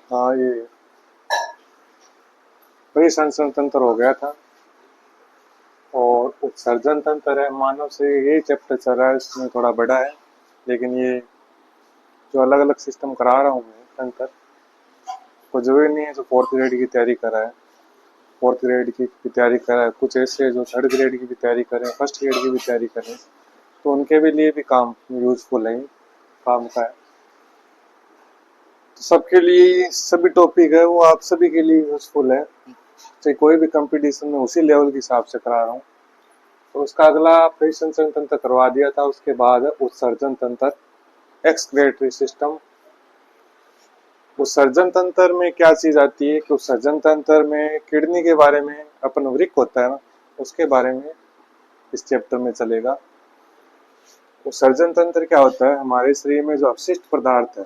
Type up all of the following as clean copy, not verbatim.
हाँ, ये परिसंचरण तंत्र हो गया था। और उत्सर्जन तंत्र है, मानव से ये चैप्टर चल रहा है, इसमें थोड़ा बड़ा है। लेकिन ये जो अलग अलग सिस्टम करा रहा हूँ मैं तंत्र, को जरूरी नहीं है जो फोर्थ ग्रेड की तैयारी कर रहा है, फोर्थ ग्रेड की भी तैयारी कर रहा है, कुछ ऐसे जो थर्ड ग्रेड की भी तैयारी कर रहे हैं, फर्स्ट ग्रेड की भी तैयारी कर रहे हैं, तो उनके भी लिए भी काम यूजफुल है, काम का है। तो सबके लिए सभी टॉपिक है वो आप सभी के लिए यूजफुल है, चाहे कोई भी कंपटीशन में उसी लेवल के हिसाब से करा रहा हूँ। तो उसका अगला परिसंचरण तंत्र करवा दिया था, उसके बाद उत्सर्जन तंत्र, एक्सक्रेटरी सिस्टम। उत्सर्जन तंत्र में क्या चीज आती है कि उत्सर्जन तंत्र में किडनी के बारे में, अपन वृक्क होता है ना, उसके बारे में इस चैप्टर में चलेगा। उत्सर्जन तंत्र क्या होता है, हमारे शरीर में जो अपशिष्ट पदार्थ है,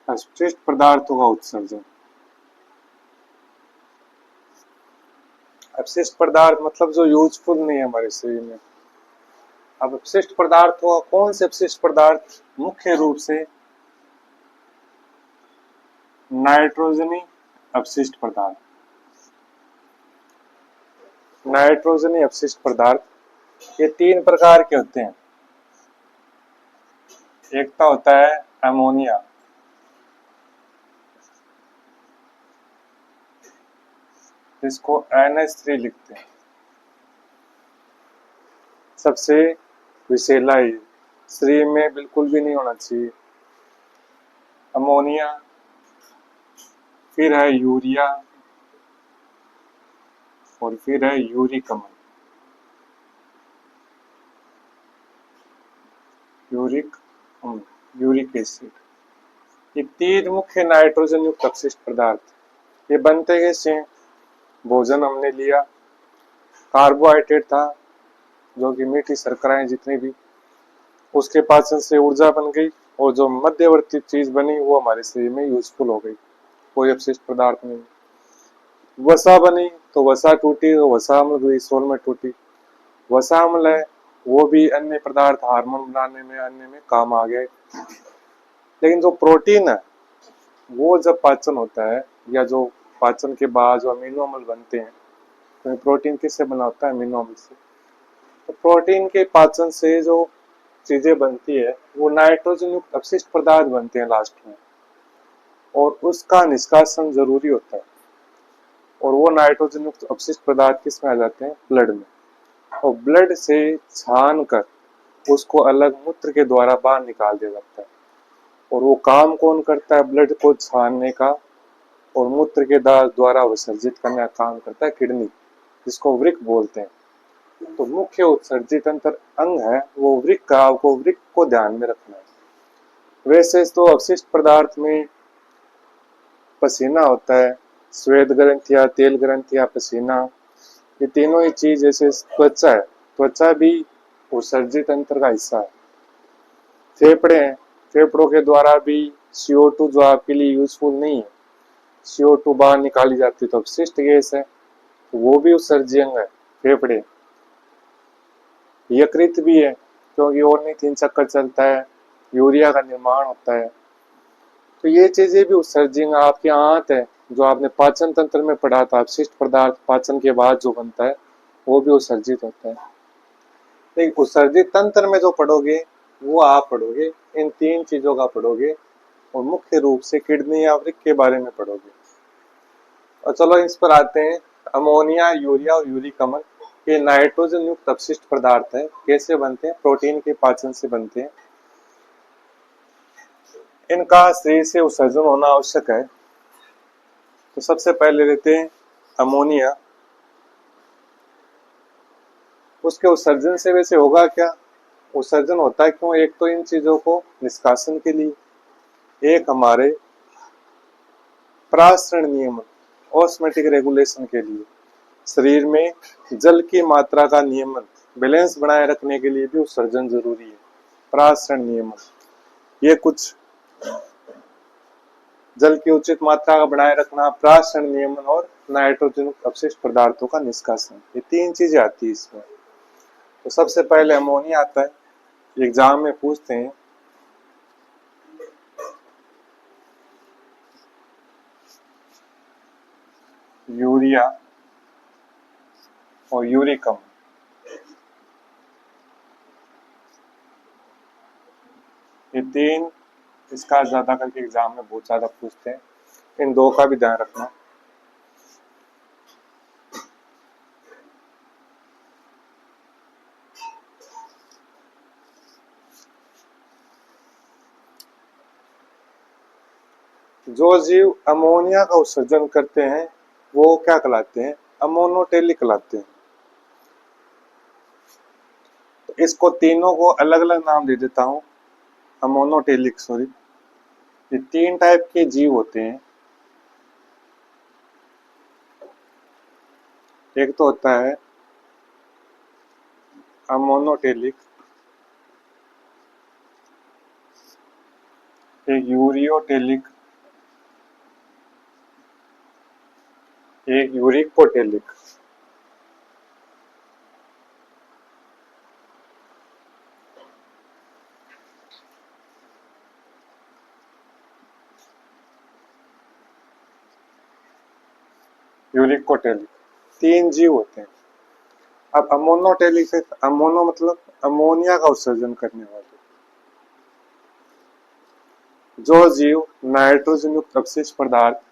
अपशिष्ट पदार्थों का उत्सर्जन। अपशिष्ट पदार्थ मतलब जो यूजफुल नहीं है हमारे शरीर में। अब अपशिष्ट पदार्थों का कौन से अपशिष्ट पदार्थ, मुख्य रूप से नाइट्रोजनी अपशिष्ट पदार्थ, नाइट्रोजनी अपशिष्ट पदार्थ, ये तीन प्रकार के होते हैं। एक तो होता है अमोनिया, जिसको NH3 लिखते हैं, सबसे विषैला है, शरीर में बिल्कुल भी नहीं होना चाहिए अमोनिया। फिर है यूरिया, और फिर है यूरिक अम्ल, यूरिक अम्ल, यूरिक एसिड। ये तीन मुख्य नाइट्रोजन युक्त अपशिष्ट पदार्थ, ये बनते कैसे हैं? भोजन हमने लिया, कार्बोहाइड्रेट था जो कि मीठी शर्कराएं जितनी भी, उसके पाचन से ऊर्जा बन गई, और जो मध्यवर्ती चीज बनी वो हमारे शरीर में यूजफुल हो गई, कोई अपशिष्ट पदार्थ नहीं। वसा बनी तो वसा टूटी तो वसा अम्ल हुई, सोल में टूटी। वसा अम्ल है वो भी अन्य पदार्थ हार्मोन बनाने में अन्य में काम आ गए। लेकिन जो प्रोटीन है वो जब पाचन होता है, या जो पाचन के बाद जो अमीनो अम्ल बनते हैं, तो प्रोटीन किससे बना होता है? अमीनो अम्ल से। तो प्रोटीन के पाचन से जो चीजें बनती है वो नाइट्रोजन युक्त अपशिष्ट पदार्थ बनते हैं लास्ट में, और उसका निष्कासन जरूरी होता है। और वो नाइट्रोजन युक्त अपशिष्ट पदार्थ किस में आ जाते हैं? ब्लड में। और ब्लड से छान कर उसको अलग मूत्र के द्वारा बाहर निकाल दिया जाता है। और वो काम कौन करता है? ब्लड को छानने का और मूत्र के द्वारा विसर्जित करने का काम करता है किडनी, जिसको वृक्क बोलते हैं। तो मुख्य उत्सर्जित तंत्र अंग है वो वृक्क का, आपको वृक्क को ध्यान में रखना है। वैसे तो अपशिष्ट पदार्थ में पसीना होता है, श्वेत ग्रंथियां, तेल ग्रंथियां, पसीना, ये तीनों ही चीज, जैसे त्वचा है, त्वचा भी उत्सर्जित तंत्र का हिस्सा है। फेफड़े हैं, फेफड़ों के द्वारा भी CO2 जो आपके लिए यूजफुल नहीं है, CO2 बाहर निकाली जाती है, तो अपशिष्ट गैस है, तो वो भी उत्सर्जी अंग है फेफड़े। यकृत भी है, क्योंकि ऑर्निथिन चक्कर चलता है, यूरिया का निर्माण होता है। तो ये चीजें भी उत्सर्जी अंग। आपकी आंत है, जो आपने पाचन तंत्र में पढ़ा था, अपशिष्ट पदार्थ पाचन के बाद जो बनता है वो भी उत्सर्जित होता है। लेकिन उत्सर्जित तंत्र में जो पढ़ोगे वो आप पढ़ोगे इन तीन चीजों का पढ़ोगे, और मुख्य रूप से किडनी या वृक्क के बारे में पढ़ोगे। और चलो इस पर आते हैं। अमोनिया, यूरिया और यूरिक अम्ल, ये नाइट्रोजन युक्त अपशिष्ट पदार्थ है। कैसे बनते हैं? प्रोटीन के पाचन से बनते हैं। इनका शरीर से उत्सर्जन होना आवश्यक है। तो सबसे पहले लेते हैं अमोनिया। उसके उत्सर्जन से वैसे होगा क्या? उत्सर्जन होता है क्यों? एक तो इन चीजों को निष्कासन के लिए, एक हमारे प्रासरण नियमन, ऑस्मेटिक रेगुलेशन के लिए, शरीर में जल की मात्रा का नियमन, बैलेंस बनाए रखने के लिए भी उत्सर्जन जरूरी है, प्रासरण नियमन। ये कुछ जल की उचित मात्रा का बनाए रखना, प्राशन नियमन और नाइट्रोजन अपशिष्ट पदार्थों का निष्कासन, ये 3 चीजें आती है इसमें। तो सबसे पहले अमोनिया आता है, एग्जाम में पूछते हैं। यूरिया और यूरिक अम्ल, ये 3 इसका ज्यादा करके एग्जाम में बहुत ज्यादा पूछते हैं, इन 2 का भी ध्यान रखना। जो जीव अमोनिया का उत्सर्जन करते हैं वो क्या कहलाते हैं? अमोनोटेलिक कहलाते हैं। तो इसको तीनों को अलग अलग नाम दे देता हूं, अमोनोटेलिक, सॉरी। ये 3 टाइप के जीव होते हैं। एक तो होता है अमोनोटेलिक, एक यूरियोटेलिक, एक यूरिकोटेलिक। यूरिकोटेलिक 3 जीव होते हैं। अब अमोनोटेलिक से, अमोनो मतलब अमोनिया का उत्सर्जन करने वाले। जो जीव नाइट्रोजन युक्त अपशिष्ट पदार्थ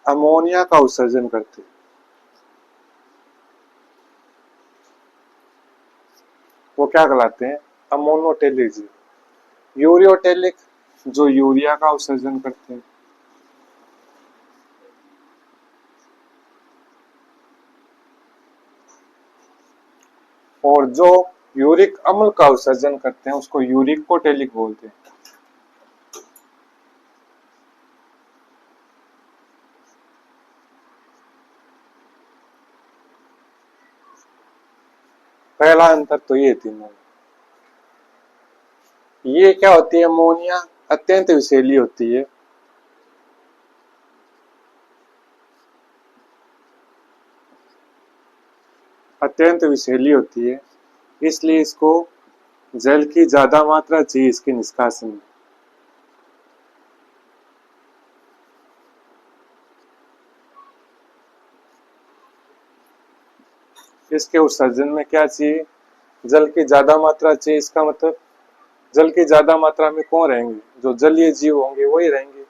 अमोनिया का उत्सर्जन करते हैं वो क्या कहलाते हैं? अमोनोटेलिक जीव। यूरियोटेलिक जो यूरिया का उत्सर्जन करते हैं। और जो यूरिक अम्ल का उत्सर्जन करते हैं उसको यूरिकोटेलिक बोलते हैं। पहला अंतर तो ये तीनों। ये क्या होती है? अमोनिया अत्यंत विषैली होती है। अत्यंत विषैली होती है, इसलिए इसको जल की ज्यादा मात्रा चाहिए इसके निष्कासन में। इसके उत्सर्जन में क्या चाहिए? जल की ज्यादा मात्रा चाहिए। इसका मतलब जल की ज्यादा मात्रा में कौन रहेंगे? जो जलीय जीव होंगे वही रहेंगे।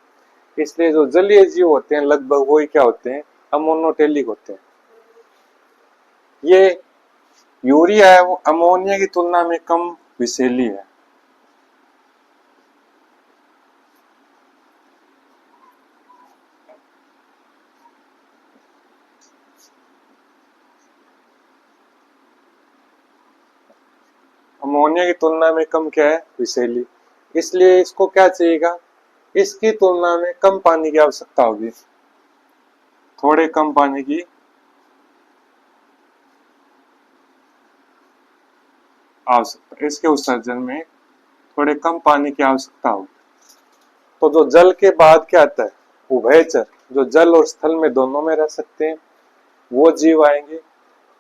इसलिए जो जलीय जीव होते हैं लगभग वही क्या होते हैं? अमोनोटेलिक होते हैं। ये यूरिया है वो अमोनिया की तुलना में कम विषैली है। अमोनिया की तुलना में कम क्या है? विषैली। इसलिए इसको क्या चाहिएगा? इसकी तुलना में कम पानी की आवश्यकता होगी, थोड़े कम पानी की आवश्यकता। इसके उत्सर्जन में थोड़े कम पानी की आवश्यकता होगी। तो जो जल के बाद क्या आता है? उभयचर, जो जल और स्थल में दोनों में रह सकते हैं वो जीव आएंगे।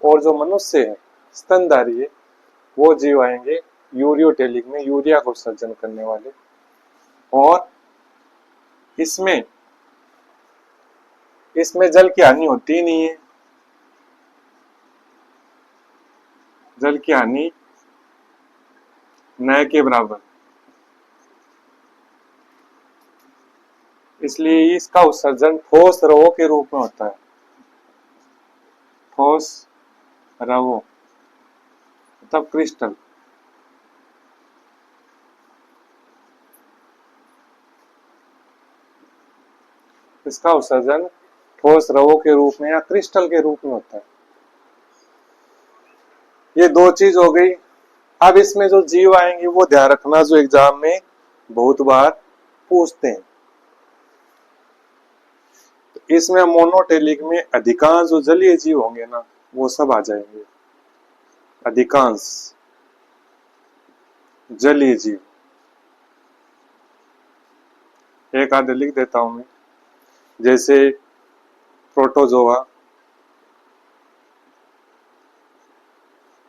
और जो मनुष्य है, स्तनधारी है, वो जीव आएंगे यूरियोटेलिक में, यूरिया को उत्सर्जन करने वाले। और इसमें इसमें जल की हानि होती ही नहीं है। जल की हानि न के बराबर, इसलिए इसका उत्सर्जन ठोस द्रवों के रूप में होता है। ठोस द्रवों मतलब क्रिस्टल। इसका उत्सर्जन ठोस द्रवों के रूप में या क्रिस्टल के रूप में होता है। ये 2 चीज हो गई। अब इसमें जो जीव आएंगे वो ध्यान रखना, जो एग्जाम में बहुत बार पूछते हैं। तो इसमें मोनोटेलिक में अधिकांश जो जलीय जीव होंगे ना वो सब आ जाएंगे। अधिकांश जलीय जीव, एक आधे लिख देता हूं मैं। जैसे प्रोटोजोआ,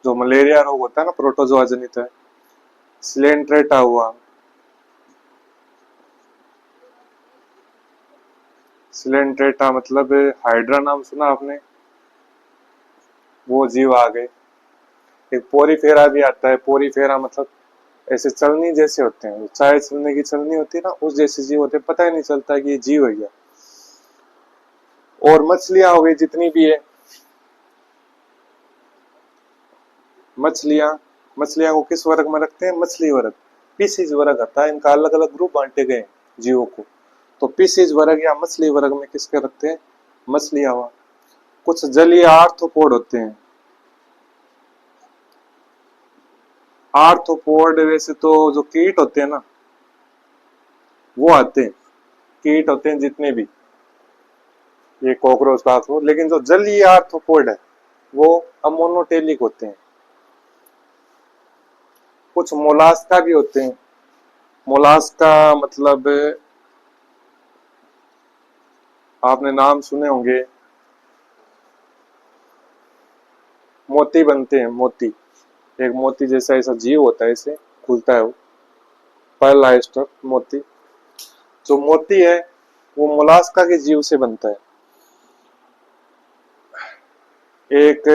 जो मलेरिया रोग होता है ना प्रोटोजोआ जनित है। सिलेंट्रेटा हुआ, सिलेंट्रेटा मतलब हाइड्रा, नाम सुना आपने, वो जीव आ गए। एक पोरीफेरा भी आता है, पोरीफेरा मतलब ऐसे चलनी जैसे होते हैं, चाय चलने की चलनी होती है ना, उस जैसे जीव होते हैं, पता ही नहीं चलता कि ये जीव है क्या। और मछलियां हो गई जितनी भी है, मछलियां, मछलियां को किस वर्ग में रखते हैं, मछली वर्ग। पीसीज वर्ग आता है, इनका अलग अलग ग्रुप बांटे गए जीवों को। तो पीसीज वर्ग या मछली वर्ग में किसके रखते हैं, मछलियां हुआ। कुछ जलीय आर्थ्रोपोड होते हैं। आर्थ्रोपोड वैसे तो जो कीट होते हैं ना वो आते हैं, कीट होते हैं जितने भी, ये कॉकरोच काकरोच, लेकिन जो जलीय आर्थ्रोपोड है वो अमोनोटेलिक होते हैं। कुछ मोलास्का भी होते हैं। मोलास्का मतलब आपने नाम सुने होंगे, मोती बनते हैं, मोती, एक मोती जैसा ऐसा जीव होता है, इसे खुलता है वो, पर्ल मोती। जो मोती है वो मोलास्का के जीव से बनता है। एक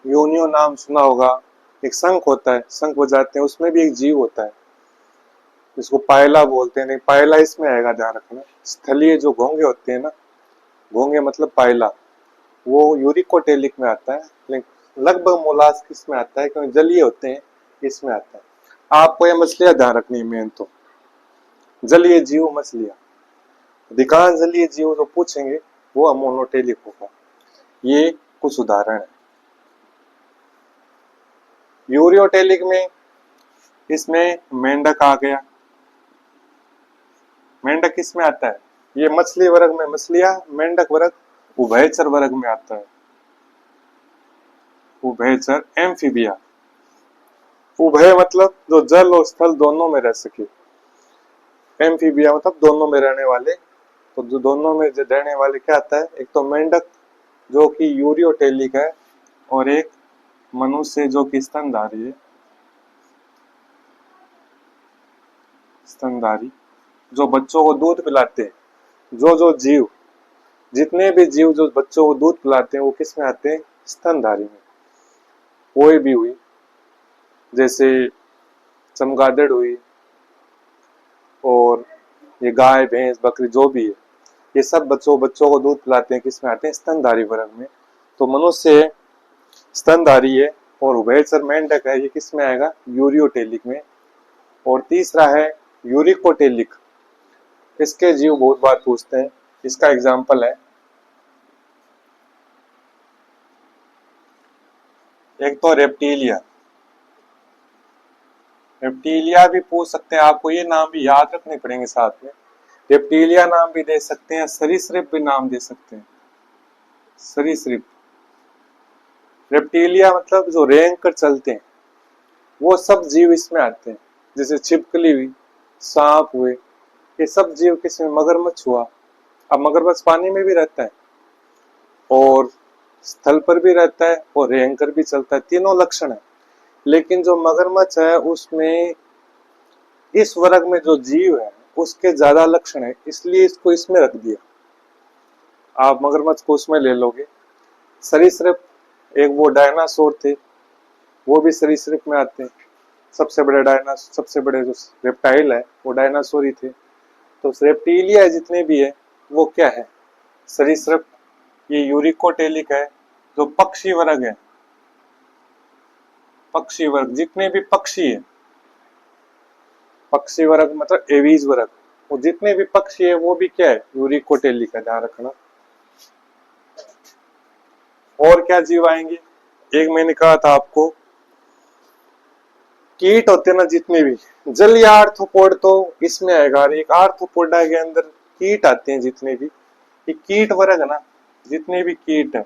यूनियो नाम सुना होगा, एक शंख होता है, शंख बजाते हैं, उसमें भी एक जीव होता है जिसको पायला बोलते हैं। नहीं, पायला इसमें आएगा, ध्यान रखना। स्थलीय जो घोंगे होते हैं ना, घोंगे मतलब पायला, वो यूरिकोटेलिक में आता है, लेकिन लगभग मोलास्क किस में आता है, क्योंकि जलीय होते हैं, इसमें आता है। आपको ये मछलियां ध्यान रखनी है, मेन तो जलीय जीव मछलियां, अधिकांश जलीय जीव जो पूछेंगे वो अमोनोटेलिक होगा। ये कुछ उदाहरण है। यूरियोटेलिक में इसमें मेंढक आ गया। मेंढक किस में आता है, ये मछली वर्ग में मछलियां, मेंढक वर्ग उभयचर वर्ग में आता है। उभयचर एम्फीबिया, उभय मतलब जो जल और स्थल दोनों में रह सके, एम्फीबिया मतलब दोनों में रहने वाले। तो जो दोनों में रहने वाले क्या आता है, एक तो मेंढक जो कि यूरियोटेलिक है, और एक मनुष्य जो कि स्तनधारी है, स्तनधारी, जो बच्चों को दूध पिलाते हैं। जो जीव, जितने भी जीव जो बच्चों को दूध पिलाते हैं वो किस में आते हैं, स्तनधारी में। कोई भी हुई, जैसे चमगादड़ हुई, और ये गाय भैंस बकरी जो भी है, ये सब बच्चों को दूध पिलाते हैं, किस में आते हैं, स्तनधारी वर्ग में। तो मनुष्य स्तनधारी है, और उभयचर मेंढक है, ये किस में आएगा, यूरियोटेलिक में। और तीसरा है यूरिकोटेलिक, इसके जीव बहुत बार पूछते हैं। इसका एग्जाम्पल है, एक तो रेप्टीलिया, रेप्टीलिया भी पूछ सकते हैं, आपको ये नाम भी याद रखने पड़ेंगे साथ में। रेप्टीलिया नाम भी दे सकते हैं, सरीसृप भी नाम दे सकते हैं, सरीसृप। रेप्टीलिया मतलब जो रेंग कर चलते हैं, वो सब जीव इसमें आते हैं, जैसे छिपकली हुई, सांप हुए, ये सब जीव किसमें, मगरमच्छ हुआ। अब मगरमच्छ पानी में भी रहता है और स्थल पर भी रहता है और रेंग कर भी चलता है, तीनों लक्षण है। लेकिन जो मगरमच्छ है उसमें, इस वर्ग में जो जीव है उसके ज्यादा लक्षण है, इसलिए इसको इसमें रख दिया। आप मगरमच्छ को उसमें ले लोगे। सरीसृप, एक वो डायनासोर थे, वो भी सरीसृप में आते हैं। सबसे बड़े डायनासोर, सबसे बड़े जो रेप्टाइल है वो डायनासोर ही थे। तो रेप्टीलिया जितने भी है वो क्या है, सरीसृप। ये यूरिकोटेलिक है, जो पक्षी वर्ग है, पक्षी वर्ग जितने भी पक्षी है, पक्षी वर्ग मतलब एवीज वर्ग, वो जितने भी पक्षी है वो भी क्या है, यूरिकोटेलिक है, ध्यान रखना। और क्या जीव आएंगे, एक मैंने कहा था आपको, कीट होते हैं ना जितने भी, जलीय आर्थ्रोपोड तो इसमें आएगा, और एक आर्थ्रोपोडा के अंदर कीट आते हैं जितने भी, ये कीट वर्ग है ना, जितने भी कीट है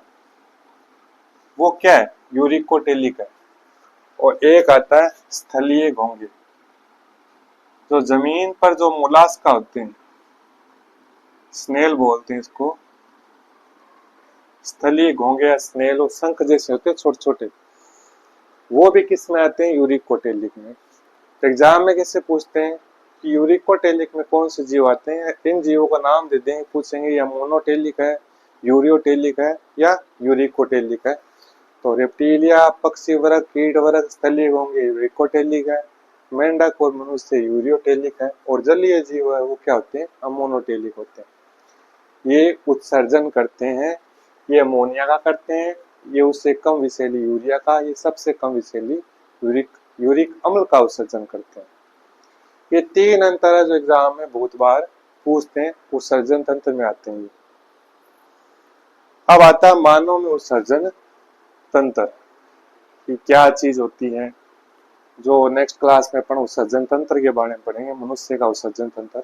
वो क्या है, यूरिकोटेलिक है। और एक आता है स्थलीय घोंगे, जो जमीन पर जो मोलास्का होते हैं, स्नेल बोलते हैं इसको, स्थलीय घोंगे या स्नेल और शंख जैसे होते हैं छोटे छोटे, वो भी किस में आते हैं, यूरिकोटेलिक में। तो एग्जाम में कैसे पूछते हैं कि यूरिकोटेलिक में कौन से जीव आते हैं, इन जीवों का नाम दे देंगे, पूछेंगे या मोनोटेलिक है, यूरियोटेलिक है या यूरिकोटेलिक है। तो रेप्टिलिया, पक्षी वर्ग, कीट वर्ग, स्थलीय घोंगे यूरिकोटेलिक है, मेंढक और मनुष्य यूरियोटेलिक है, और जलीय जीव है वो क्या होते हैं, अमोनोटेलिक होते हैं। ये उत्सर्जन करते हैं, ये अमोनिया का करते हैं, ये उससे कम विषैली यूरिया का, ये सबसे कम विषैली यूरिक अम्ल का उत्सर्जन करते हैं। ये तीन अंतर है जो एग्जाम में बहुत बार पूछते हैं, उत्सर्जन तंत्र में आते हैं। अब आता है मानव में उत्सर्जन तंत्र कि क्या चीज होती है, जो नेक्स्ट क्लास में अपन उत्सर्जन तंत्र के बारे में पढ़ेंगे, मनुष्य का उत्सर्जन तंत्र।